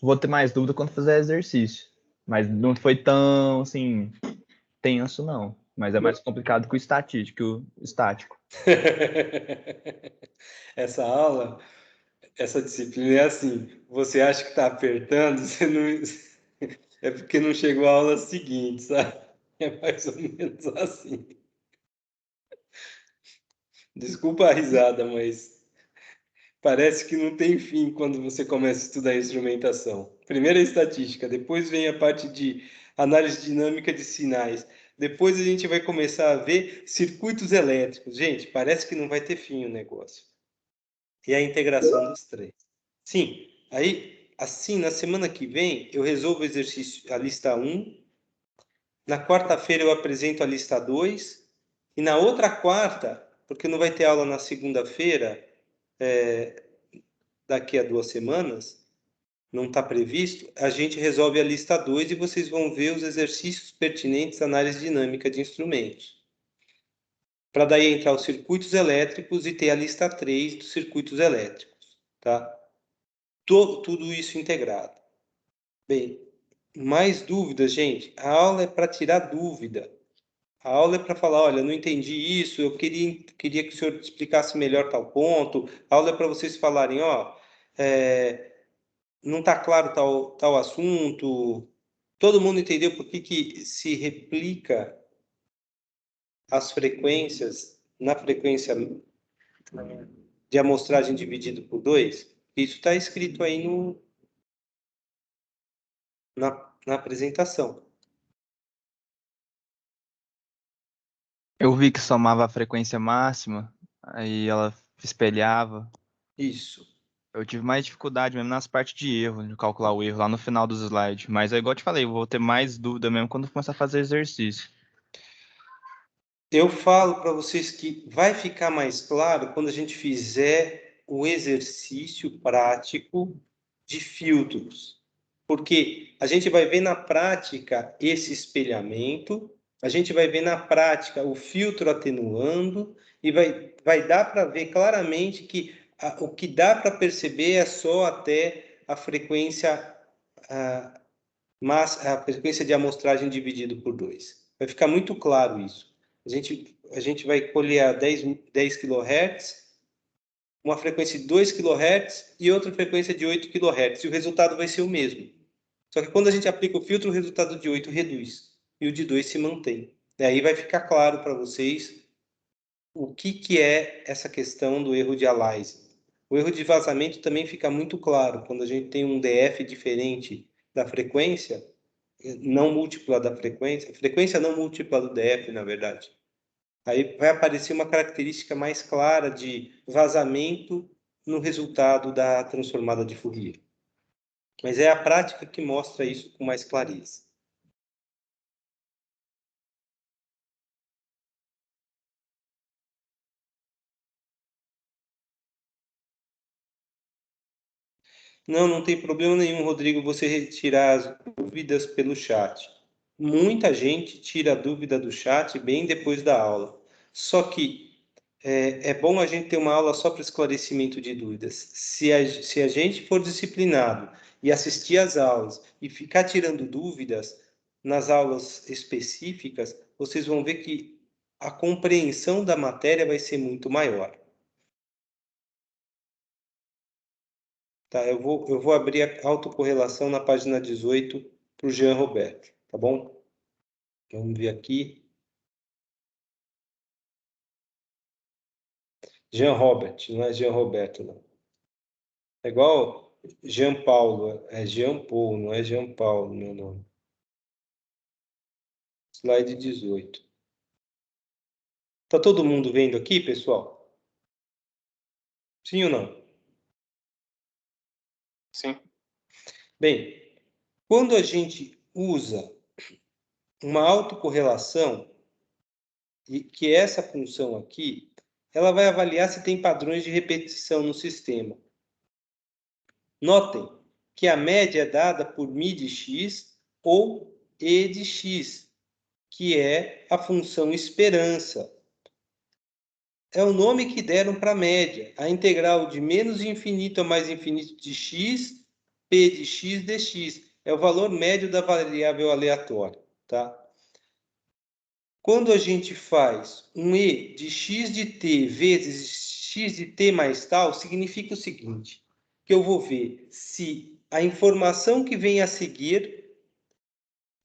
vou ter mais dúvida quando fizer exercício. Mas não foi tão, assim, tenso, não. Mas é mais complicado que o estatístico, Essa aula, essa disciplina é assim, você acha que está apertando, você não... é porque não chegou a aula seguinte, sabe? É mais ou menos assim. Desculpa a risada, mas parece que não tem fim quando você começa a estudar instrumentação. Primeiro a estatística, depois vem a parte de análise dinâmica de sinais. Depois a gente vai começar a ver circuitos elétricos. Gente, parece que não vai ter fim o negócio. E a integração dos três. Sim, aí, assim, na semana que vem, eu resolvo o exercício, a lista 1. Na quarta-feira eu apresento a lista 2. E na outra quarta, porque não vai ter aula na segunda-feira, daqui a 2 semanas, não está previsto, a gente resolve a lista 2 e vocês vão ver os exercícios pertinentes à análise dinâmica de instrumentos. Para daí entrar os circuitos elétricos e ter a lista 3 dos circuitos elétricos. Tá? Tudo isso integrado. Bem, mais dúvidas, gente? A aula é para tirar dúvida. A aula é para falar, olha, não entendi isso, eu queria que o senhor explicasse melhor tal ponto. A aula é para vocês falarem, ó, não está claro tal assunto. Todo mundo entendeu por que se replica as frequências na frequência de amostragem dividido por 2? Isso está escrito aí na apresentação. Eu vi que somava a frequência máxima, aí ela espelhava. Isso. Eu tive mais dificuldade mesmo nas partes de erro, de calcular o erro lá no final dos slides. Mas é igual eu te falei, eu vou ter mais dúvida mesmo quando eu começar a fazer exercício. Eu falo para vocês que vai ficar mais claro quando a gente fizer o exercício prático de filtros. Porque a gente vai ver na prática esse espelhamento, a gente vai ver na prática o filtro atenuando, e vai dar para ver claramente que o que dá para perceber é só até a frequência, a frequência de amostragem dividido por 2. Vai ficar muito claro isso. A gente vai colher a 10 kHz, uma frequência de 2 kHz e outra frequência de 8 kHz, e o resultado vai ser o mesmo. Só que quando a gente aplica o filtro, o resultado de 8 reduz e o de 2 se mantém. E aí vai ficar claro para vocês o que é essa questão do erro de aliasing. O erro de vazamento também fica muito claro quando a gente tem um DF diferente da frequência, não múltipla da frequência não múltipla do DF, na verdade. Aí vai aparecer uma característica mais clara de vazamento no resultado da transformada de Fourier. Mas é a prática que mostra isso com mais clareza. Não tem problema nenhum, Rodrigo, você retirar as dúvidas pelo chat. Muita gente tira a dúvida do chat bem depois da aula. Só que é bom a gente ter uma aula só para esclarecimento de dúvidas. Se a gente for disciplinado e assistir às aulas e ficar tirando dúvidas nas aulas específicas, vocês vão ver que a compreensão da matéria vai ser muito maior. Tá, eu vou abrir a autocorrelação na página 18 para o Jean Roberto, tá bom? Vamos ver aqui. Jean Robert, não é Jean Roberto, não. É igual Jean Paulo, é Jean Paul, não é Jean Paulo, meu nome. Slide 18. Tá todo mundo vendo aqui, pessoal? Sim ou não? Sim. Bem, quando a gente usa uma autocorrelação, e que é essa função aqui, ela vai avaliar se tem padrões de repetição no sistema. Notem que a média é dada por μ de x ou e de x, que é a função esperança. É o nome que deram para a média. A integral de menos infinito a mais infinito de x P de x dx. É o valor médio da variável aleatória, tá? Quando a gente faz um E de x de t vezes x de t mais tal, significa o seguinte, que eu vou ver se a informação que vem a seguir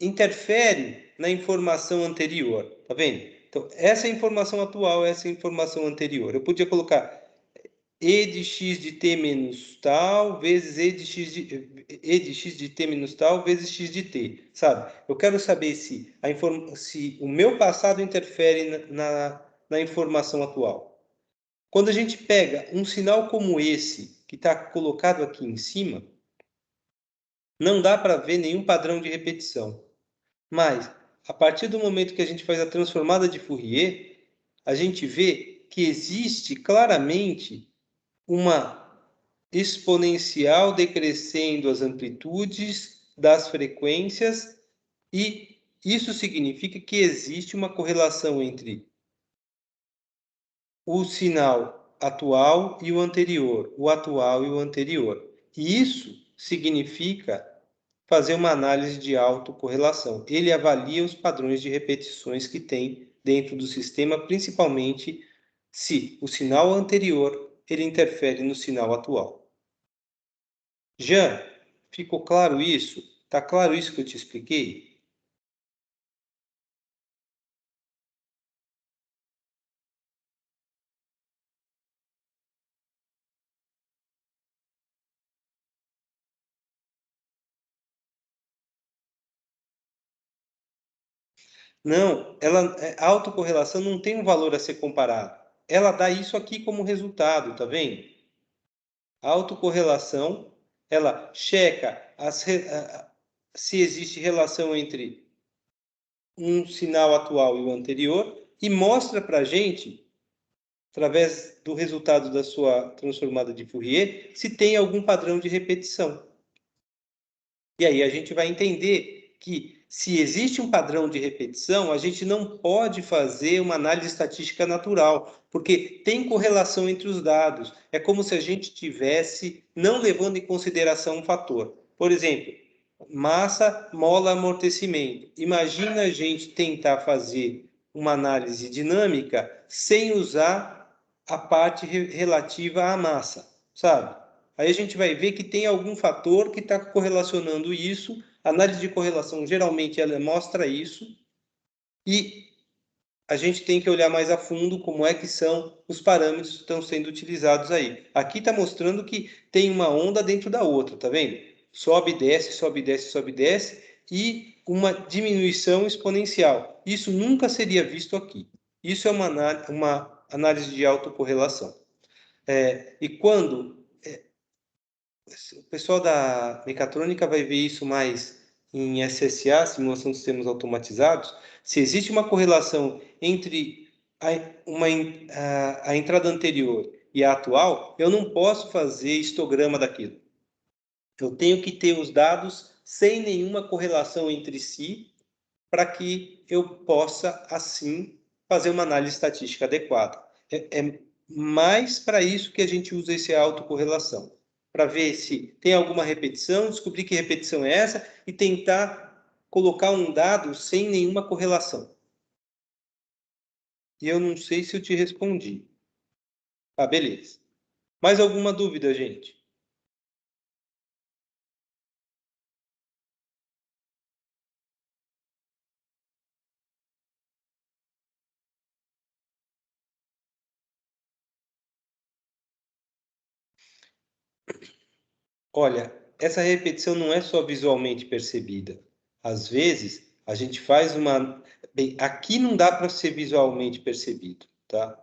interfere na informação anterior, tá vendo? Então, essa é a informação atual, essa é a informação anterior. Eu podia colocar E de x de t menos tal, vezes E de x de t menos tal, vezes x de t, sabe? Eu quero saber se o meu passado interfere na informação atual. Quando a gente pega um sinal como esse, que está colocado aqui em cima, não dá para ver nenhum padrão de repetição. Mas, a partir do momento que a gente faz a transformada de Fourier, a gente vê que existe claramente uma exponencial decrescendo as amplitudes das frequências, e isso significa que existe uma correlação entre o sinal atual e o anterior, o atual e o anterior. E isso significa fazer uma análise de autocorrelação. Ele avalia os padrões de repetições que tem dentro do sistema, principalmente se o sinal anterior ele interfere no sinal atual. Jean, ficou claro isso? Está claro isso que eu te expliquei? Não, a autocorrelação não tem um valor a ser comparado. Ela dá isso aqui como resultado, tá vendo? A autocorrelação, ela checa se existe relação entre um sinal atual e o anterior e mostra para a gente, através do resultado da sua transformada de Fourier, se tem algum padrão de repetição. E aí a gente vai entender que, se existe um padrão de repetição, a gente não pode fazer uma análise estatística natural, porque tem correlação entre os dados. É como se a gente tivesse não levando em consideração um fator. Por exemplo, massa, mola, amortecimento. Imagina a gente tentar fazer uma análise dinâmica sem usar a parte relativa à massa, sabe? Aí a gente vai ver que tem algum fator que está correlacionando isso. A análise de correlação, geralmente, ela mostra isso. E a gente tem que olhar mais a fundo como é que são os parâmetros que estão sendo utilizados aí. Aqui está mostrando que tem uma onda dentro da outra, tá vendo? Sobe, desce, sobe, desce, sobe, desce, e uma diminuição exponencial. Isso nunca seria visto aqui. Isso é uma análise de autocorrelação. E quando o pessoal da mecatrônica vai ver isso mais em SSA, simulação de sistemas automatizados, se existe uma correlação entre a entrada anterior e a atual, eu não posso fazer histograma daquilo. Eu tenho que ter os dados sem nenhuma correlação entre si, para que eu possa, assim, fazer uma análise estatística adequada. É mais para isso que a gente usa esse autocorrelação, para ver se tem alguma repetição, descobrir que repetição é essa e tentar colocar um dado sem nenhuma correlação. E eu não sei se eu te respondi. Ah, beleza. Mais alguma dúvida, gente? Olha, essa repetição não é só visualmente percebida. Às vezes, a gente faz uma... Bem, aqui não dá para ser visualmente percebido, tá?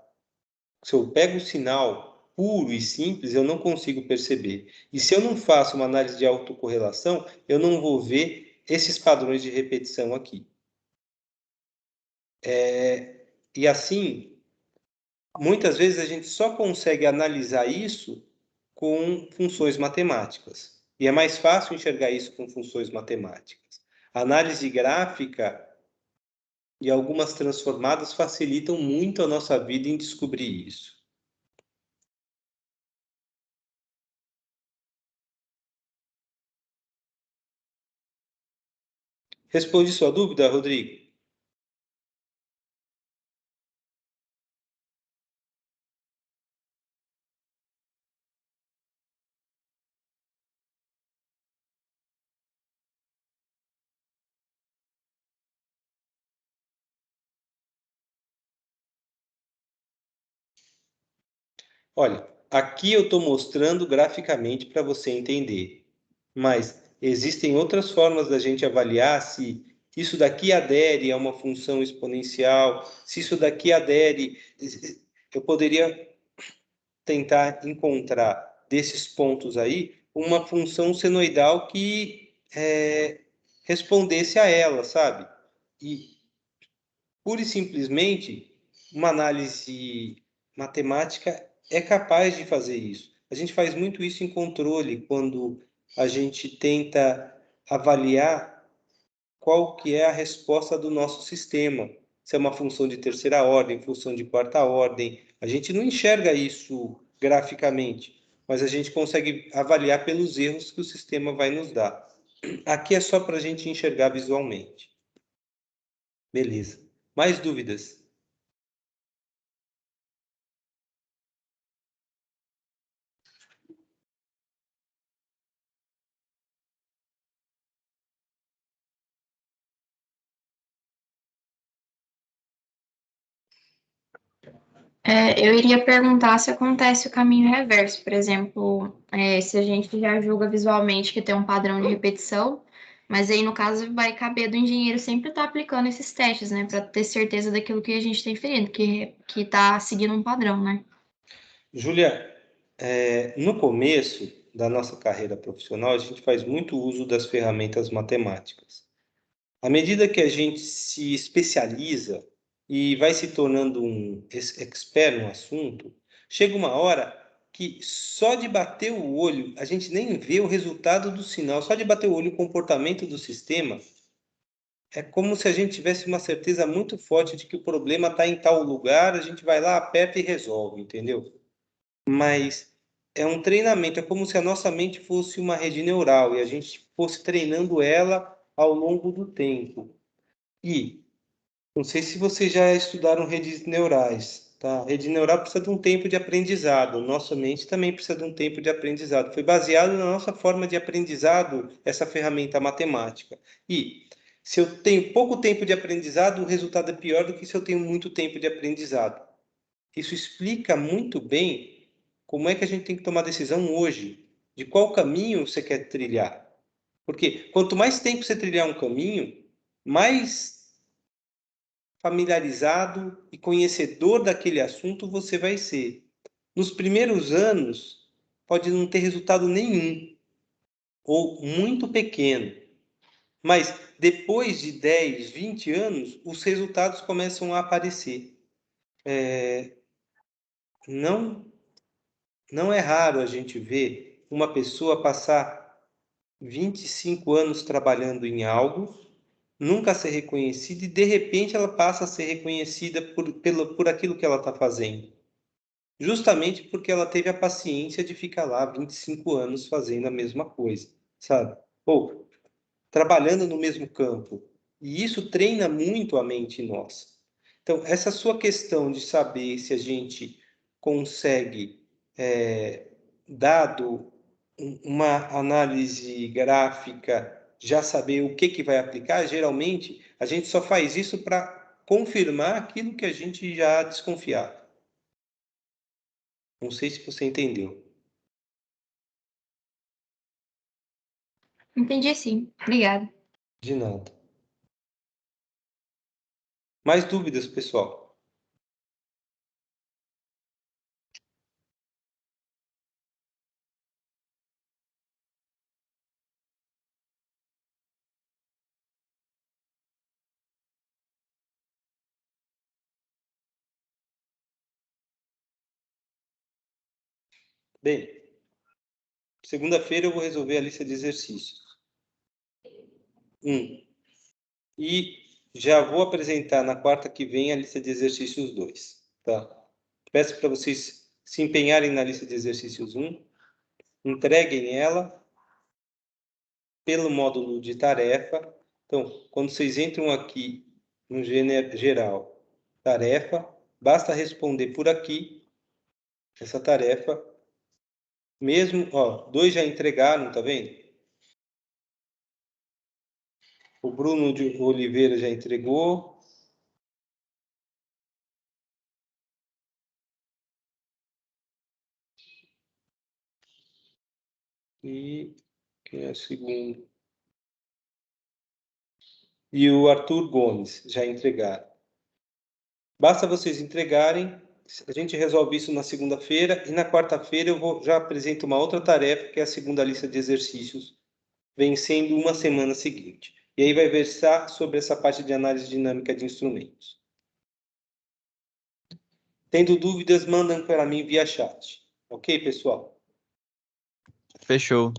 Se eu pego o sinal puro e simples, eu não consigo perceber. E se eu não faço uma análise de autocorrelação, eu não vou ver esses padrões de repetição aqui. E assim, muitas vezes a gente só consegue analisar isso com funções matemáticas. E é mais fácil enxergar isso com funções matemáticas. A análise gráfica e algumas transformadas facilitam muito a nossa vida em descobrir isso. Responde sua dúvida, Rodrigo? Olha, aqui eu estou mostrando graficamente para você entender, mas existem outras formas da gente avaliar se isso daqui adere a uma função exponencial, se isso daqui adere. Eu poderia tentar encontrar desses pontos aí uma função senoidal que respondesse a ela, sabe? E pura e simplesmente uma análise matemática é capaz de fazer isso. A gente faz muito isso em controle quando a gente tenta avaliar qual que é a resposta do nosso sistema. Se é uma função de terceira ordem, função de quarta ordem. A gente não enxerga isso graficamente, mas a gente consegue avaliar pelos erros que o sistema vai nos dar. Aqui é só para a gente enxergar visualmente. Beleza. Mais dúvidas? Eu iria perguntar se acontece o caminho reverso, por exemplo, se a gente já julga visualmente que tem um padrão de repetição, mas aí no caso vai caber do engenheiro sempre estar aplicando esses testes, né, para ter certeza daquilo que a gente está inferindo, que está seguindo um padrão, né? Júlia, no começo da nossa carreira profissional, a gente faz muito uso das ferramentas matemáticas. À medida que a gente se especializa e vai se tornando um expert no assunto, chega uma hora que só de bater o olho, a gente nem vê o resultado do sinal, só de bater o olho o comportamento do sistema, é como se a gente tivesse uma certeza muito forte de que o problema está em tal lugar, a gente vai lá, aperta e resolve, entendeu? Mas é um treinamento, é como se a nossa mente fosse uma rede neural e a gente fosse treinando ela ao longo do tempo. E não sei se vocês já estudaram redes neurais, tá? Rede neural precisa de um tempo de aprendizado. Nossa mente também precisa de um tempo de aprendizado. Foi baseado na nossa forma de aprendizado essa ferramenta matemática. E se eu tenho pouco tempo de aprendizado, o resultado é pior do que se eu tenho muito tempo de aprendizado. Isso explica muito bem como é que a gente tem que tomar decisão hoje, de qual caminho você quer trilhar. Porque quanto mais tempo você trilhar um caminho, mais familiarizado e conhecedor daquele assunto você vai ser. Nos primeiros anos, pode não ter resultado nenhum, ou muito pequeno. Mas depois de 10, 20 anos, os resultados começam a aparecer. Não, não é raro a gente ver uma pessoa passar 25 anos trabalhando em algo, nunca ser reconhecida e de repente ela passa a ser reconhecida por aquilo que ela está fazendo. Justamente porque ela teve a paciência de ficar lá 25 anos fazendo a mesma coisa, sabe? Ou trabalhando no mesmo campo. E isso treina muito a mente nossa. Então, essa sua questão de saber se a gente consegue, dado uma análise gráfica, já saber o que, que vai aplicar, geralmente a gente só faz isso para confirmar aquilo que a gente já desconfiava. Não sei se você entendeu. Entendi sim, obrigada. De nada. Mais dúvidas, pessoal? Bem, segunda-feira eu vou resolver a lista de exercícios. E já vou apresentar na quarta que vem a lista de exercícios 2. Tá? Peço para vocês se empenharem na lista de exercícios 1, entreguem ela pelo módulo de tarefa, Então, quando vocês entram aqui no geral, tarefa, basta responder por aqui essa tarefa. Mesmo, ó, 2 já entregaram, tá vendo? O Bruno de Oliveira já entregou. E quem é o segundo? E o Arthur Gomes já entregaram. Basta vocês entregarem, a gente resolve isso na segunda-feira, e na quarta-feira eu já apresento uma outra tarefa, que é a segunda lista de exercícios, vencendo uma semana seguinte. E aí vai versar sobre essa parte de análise dinâmica de instrumentos. Tendo dúvidas, mandam para mim via chat. Ok, pessoal? Fechou.